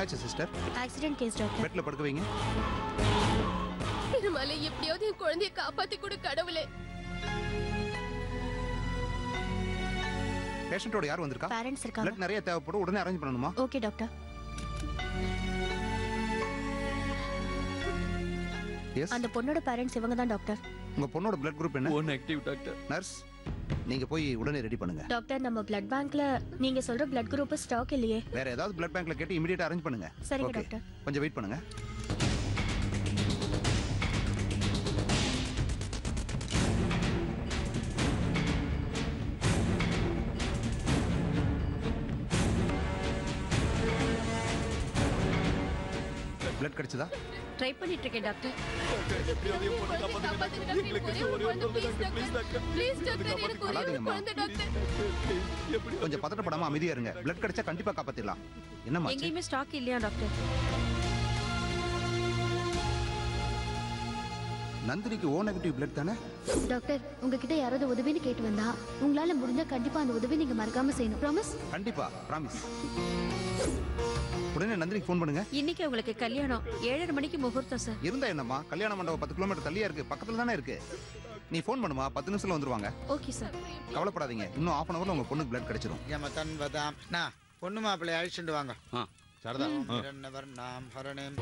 என்னாச்சு sister? Accident case doctor. பெட்ல படுக்க வைங்க. திருமலை எப்படியாவது என் குழந்தைய காப்பாத்தி கொடு கடவுளே. பேஷண்டோட யார் வந்திருக்கா? பேரண்ட்ஸ் இருக்காங்க. பிளட் நிறைய தேவைப்படும், உடனே அரேஞ்ச் பண்ணணுமா? Okay doctor. எஸ். அந்த பொண்ணோட பேரண்ட்ஸ் இவங்க தான் டாக்டர். உங்க பொண்ணோட பிளட் குரூப் என்ன? O negative doctor. நர்ஸ், நீங்க போய் உடனே ரெடி பண்ணுங்க. டாக்டர் நம்ம பிளட் பேங்க்ல நீங்க சொல்ற பிளட் குரூப் ஸ்டாக் இல்லையே. வேற ஏதாவது பிளட் பேங்க்ல கேட்டு இமிடியேட்டா அரேஞ்ச் பண்ணுங்க. சரிங்க டாக்டர். கொஞ்சம் வெயிட் பண்ணுங்க. பிளட் கிடைச்சதா? ட்ரை பண்ணிட்டு இருக்கேன் டாக்டர். எப்படியாவது என் பொண்ணை காப்பாத்துங்க. எங்களுக்கு ஒரே ஒரு குழந்தை doctor. Please doctor. Please doctor, எனக்கு ஒரே ஒரு குழந்தை டாக்டர். எப்படி கொஞ்சம் பதட்டப்படாம அமைதியா இருங்க. பிளட் கிடைச்சா கண்டிப்பா காப்பாத்திடலாம். என்னம்மா? எங்கேயுமே ஸ்டாக் இல்லையா டாக்டர்? நந்தினிக்கு O நெகட்டிவ் பிளட் தானே? டாக்டர், உங்ககிட்ட யாராவது உதவின்னு கேட்டு வந்தா உங்களால முடிஞ்சா கண்டிப்பா அந்த உதவி நீங்க மறக்காம செய்யணும். ப்ராமிஸ்? கண்டிப்பா, பிராமிஸ். உடனே நந்தினிக்கு ஃபோன் பண்ணுங்க. இன்னைக்கு உங்களுக்கு கல்யாணம் 7:30 மணிக்கு முகூர்த்தம் சார். இருந்தா என்னம்மா, கல்யாண மண்டபம் 10 கிலோமீட்டர் தள்ளியா இருக்கு, பக்கத்துல தானே இருக்கு. நீ ஃபோன் பண்ணுமா, 10 நிமிஷத்துல வந்துருவாங்க. Okay sir. கவலைப்படாதீங்க, இன்னும் 1/2 ஹவர்ல உங்க பொண்ணுக்கு பிளட் கிடைச்சிரும். யமதன் வதாம். நான் பொண்ணு மாப்பிள்ளை அழிச்சுட்டு வாங்க. சரிதா? நாம் ஹரணேம்.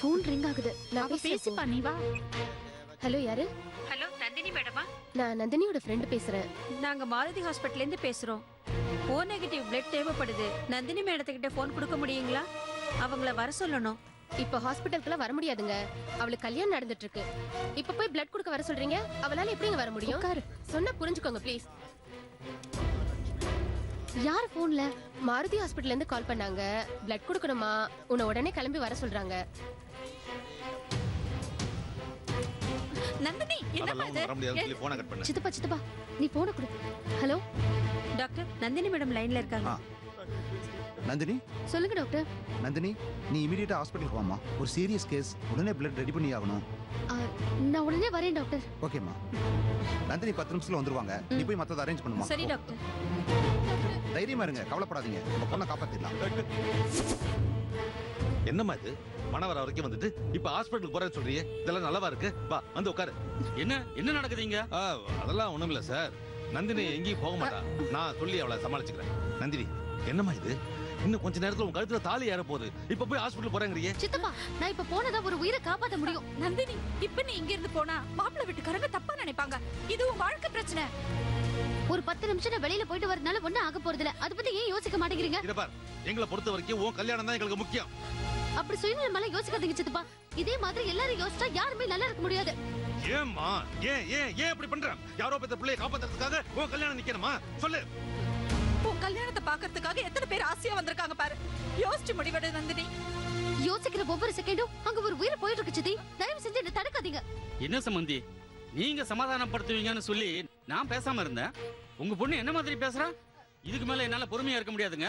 ஃபோன் ரிங் ஆகுது. நான் பேசி பேசுறேன். பண்ணி வா. ஹலோ, யாரு? ஹலோ நந்தினி மேடமா? நான் நந்தினியோட ஃப்ரெண்ட் பேசுறேன். நாங்க மாருதி ஹாஸ்பிடல்ல இருந்து பேசுறோம். O நெகட்டிவ் பிளட் தேவைப்படுது. நந்தினி மேடத்துக்கிட்ட ஃபோன் கொடுக்க முடியுங்களா? அவங்கள வர சொல்லணும். இப்ப ஹாஸ்பிடலுக்குலாம் வர முடியாதுங்க. அவளுக்கு கல்யாணம் நடந்துட்டு இருக்கு. இப்ப போய் பிளட் கொடுக்க வர சொல்றீங்க? அவளால எப்படிங்க வர முடியும்? உட்காரு. சொன்னா புரிஞ்சுக்கோங்க ப்ளீஸ். யார் ஃபோன்ல? மாருதி ஹாஸ்பிடல்ல இருந்து கால் பண்ணாங்க. பிளட் கொடுக்கணுமா, உன்னை உடனே கிளம்பி வர சொல்றாங்க. நந்தினி என்னமா இது? வர முடியாதுன்னு சொல்லி போனை கட் பண்ணு. சித்தப்பா நீ போன கொடு. ஹலோ டாக்டர், நந்தினி மேடம் லைன்ல இருக்காங்க. நந்தினி, சொல்லுங்க டாக்டர். நந்தினி, நீ இமிடியேட்டா ஹாஸ்பிட்டலுக்கு வாமா. ஒரு சீரியஸ் கேஸ், உடனே பிளட் ரெடி பண்ணி ஆகணும். நான் உடனே வரேன் டாக்டர். ஓகேம்மா. நந்தினி 10 நிமிஷத்துல வந்துருவாங்க. நீ போய் மத்தத அரேஞ்ச் பண்ணுமா. சரி டாக்டர். தைரியமா இருங்க, கவலைப்படாதீங்க. உங்க பொண்ணை காப்பாத்திடலாம். என்னம்மா இது? மணவர வரைக்கும் வந்துட்டு இப்ப ஹாஸ்பிடலுக்கு போறேன்னு சொல்றியே, இதெல்லாம் நல்லவா இருக்கு? வா வந்து உட்காரு. என்ன நடக்குதுங்க? அதெல்லாம் ஒண்ணும் இல்ல சார். நந்தினி எங்கேயும் போக மாட்டா. நான் சொல்லி அவளை சமாளிச்சுக்கிறேன். நந்தினி, என்னம்மா இது? இன்னும் கொஞ்ச நேரத்துல உங்க கழுத்துல தாலி ஏற போகுது. இப்ப போய் ஹாஸ்பிடல் போறேங்கறியே. சித்தப்பா, நான் இப்ப போனதா ஒரு உயிரை காப்பாத்த முடியும். நந்தினி, இப்ப நீ இங்க இருந்து போனா மாப்பிள்ளை வீட்டுக்காரங்க தப்பா நினைப்பாங்க. இது உன் வாழ்க்கை பிரச்சனை. ஒரு 10 நிமிஷம் நான் வெளியில போயிட்டு வரதுனால ஒண்ணும் ஆக போறது இல்ல. அத பத்தி ஏன் யோசிக்க மாட்டேங்கிறீங்க? இத பார், எங்களை பொறுத்த வரைக்கும் உன் கல்யாணம் தான் எங்களுக்கு முக்கியம். அப்படி சுயநலமால யோசிக்காதீங்க சித்தப்பா. இதே மாதிரி எல்லாரும் யோசிச்சா யாருமே நல்லா இருக்க முடியாது. ஏம்மா, ஏன் ஏன் ஏன் இப்படி பண்ற? யாரோ பெத்த பிள்ளையை காப்பாத்துறதுக்காக உன் கல்யாணம் நிக்கணுமா? சொல்லு. உன் கல்யாணத்தை பாக்குறதுக்காக எத்தனை பேர் ஆசையா வந்திருக்காங்க பாரு. யோசிச்சு முடிவெடு நந்தினி. யோசிக்கிற ஒவ்வொரு செகண்டும் அங்க ஒரு உயிர் போயிட்டு இருக்கு சித்தி. தயவு செஞ்சு என்ன தடுக்காதீங்க. என்ன சம்பந்தி, நீங்க சமாதானப்படுத்துவீங்கன்னு சொல்லி நான் பேசாம இருந்தேன். உங்க பொண்ணு என்ன மாதிரி பேசுறா? இதுக்கு மேல என்னால பொறுமையா இருக்க முடியாதுங்க.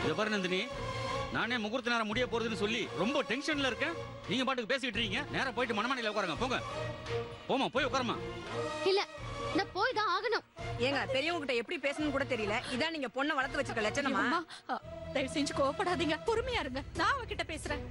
இத பாரு நந்தினி, நானே முகூர்த்த நேரம் முடிய போறதுன்னு சொல்லி ரொம்ப டென்ஷன்ல இருக்கேன். நீங்க பாட்டுக்கு பேசிட்டு இருக்கீங்க. நேரா போயிட்டு மணமனையில உட்காருங்க. போங்க, போமா, போய் உட்காருமா. இல்ல, நான் போய் தான் ஆகணும். ஏங்க, பெரியவங்க கிட்ட எப்படி பேசணும்னு கூட தெரியல. இதான் நீங்க பொண்ணை வளர்த்து வச்சிருக்க லட்சணமா? தயவு செஞ்சு கோவப்படாதீங்க, பொறுமையா இருங்க. நான் அவகிட்ட பேசுறேன்.